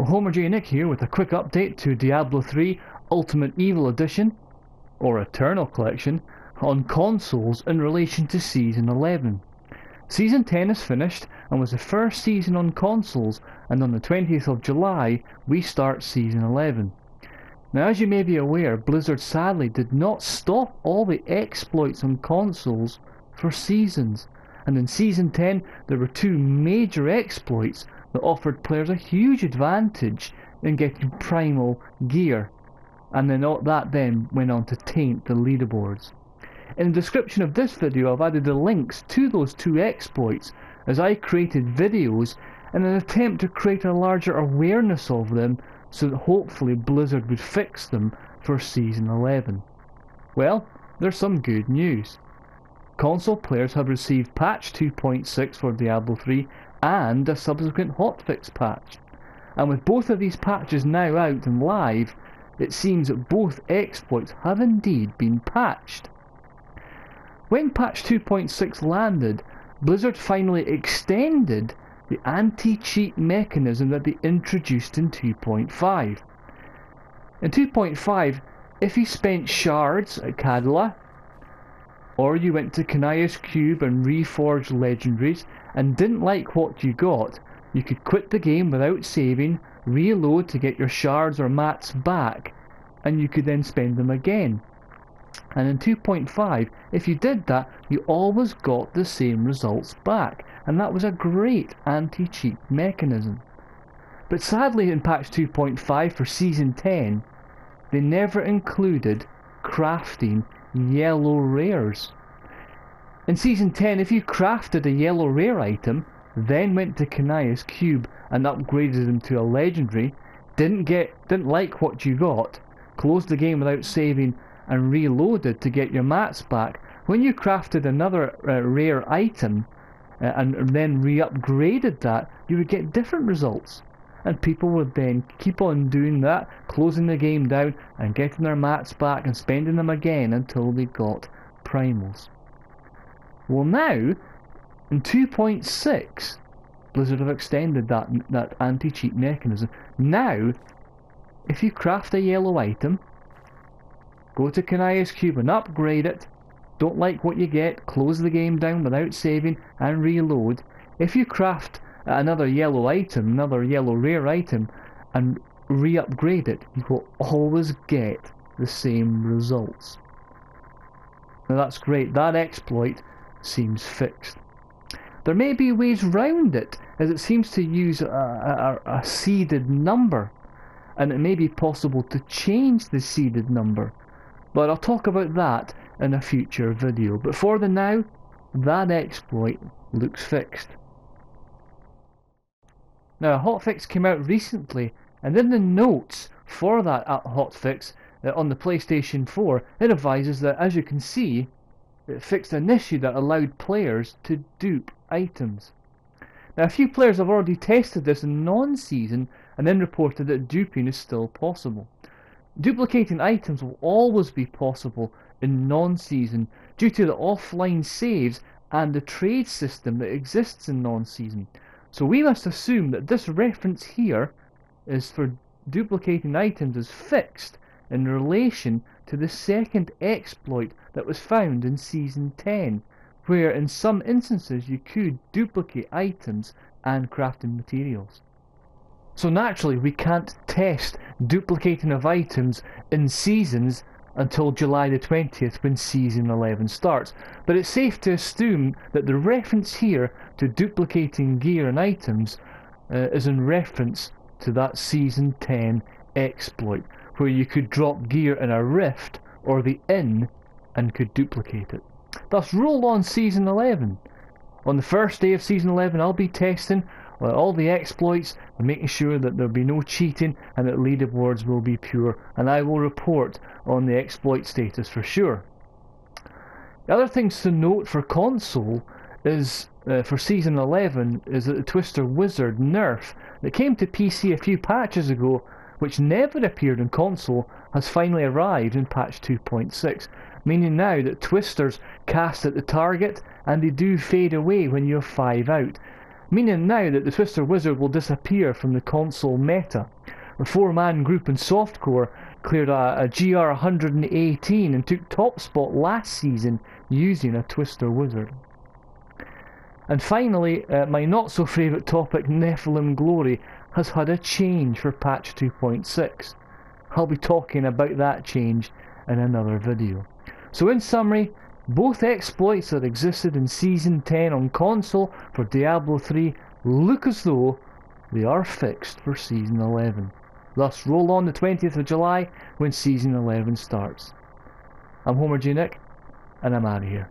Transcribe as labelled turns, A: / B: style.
A: homerjnick here with a quick update to Diablo 3 Ultimate Evil Edition, or Eternal Collection, on consoles in relation to Season 11. Season 10 is finished and was the first season on consoles, and on the 20th of July we start Season 11. Now, as you may be aware, Blizzard sadly did not stop all the exploits on consoles for seasons, and in Season 10 there were two major exploits that offered players a huge advantage in getting primal gear, and then that then went on to taint the leaderboards. In the description of this video I've added the links to those two exploits, as I created videos in an attempt to create a larger awareness of them so that hopefully Blizzard would fix them for Season 11. Well, there's some good news. Console players have received patch 2.6 for Diablo 3 and a subsequent hotfix patch. And with both of these patches now out and live, it seems that both exploits have indeed been patched. When patch 2.6 landed, Blizzard finally extended the anti-cheat mechanism that they introduced in 2.5. In 2.5, if you spent shards at Cadilla, or you went to Kanaya's Cube and reforged legendaries and didn't like what you got, you could quit the game without saving, reload to get your shards or mats back, and you could then spend them again. And in 2.5, if you did that, you always got the same results back, and that was a great anti-cheat mechanism. But sadly in patch 2.5 for Season 10, they never included crafting yellow rares. In Season 10, if you crafted a yellow rare item, then went to Kanaya's Cube and upgraded them to a legendary, didn't like what you got, closed the game without saving and reloaded to get your mats back, when you crafted another rare item and then re-upgraded that, you would get different results. And people would then keep on doing that, closing the game down and getting their mats back and spending them again until they got primals. Well, now, in 2.6, Blizzard have extended that anti-cheat mechanism. Now, if you craft a yellow item, go to Kanaya's Cube and upgrade it, don't like what you get, close the game down without saving and reload. If you craft another yellow item, another yellow rare item, and re-upgrade it, you will always get the same results. Now that's great, that exploit seems fixed. There may be ways round it, as it seems to use a seeded number, and it may be possible to change the seeded number, but I'll talk about that in a future video. But for the now, that exploit looks fixed. Now, a hotfix came out recently, and in the notes for that hotfix on the PlayStation 4, it advises that, as you can see, it fixed an issue that allowed players to dupe items. Now, a few players have already tested this in non-season and then reported that duping is still possible. Duplicating items will always be possible in non-season due to the offline saves and the trade system that exists in non-season. So we must assume that this reference here is for duplicating items is fixed in relation to the second exploit that was found in Season 10, where in some instances you could duplicate items and crafting materials. So naturally we can't test duplicating of items in seasons until July the 20th when Season 11 starts, but it's safe to assume that the reference here to duplicating gear and items is in reference to that Season 10 exploit, where you could drop gear in a rift or the inn and could duplicate it. Thus, roll on Season 11. On the first day of Season 11 I'll be testing all the exploits and making sure that there'll be no cheating and that leaderboards will be pure, and I will report on the exploit status for sure. The other things to note for console is for Season 11 is that the Twister Wizard nerf that came to PC a few patches ago, which never appeared in console, has finally arrived in patch 2.6, meaning now that twisters cast at the target and they do fade away when you're 5 out. meaning now that the Twister Wizard will disappear from the console meta. The four-man group in softcore cleared a GR 118 and took top spot last season using a Twister Wizard. And finally, my not so favourite topic, Nephilim Glory, has had a change for patch 2.6. I'll be talking about that change in another video. So in summary, both exploits that existed in Season 10 on console for Diablo 3 look as though they are fixed for Season 11. Thus, roll on the 20th of July when Season 11 starts. I'm homerjnick, and I'm out of here.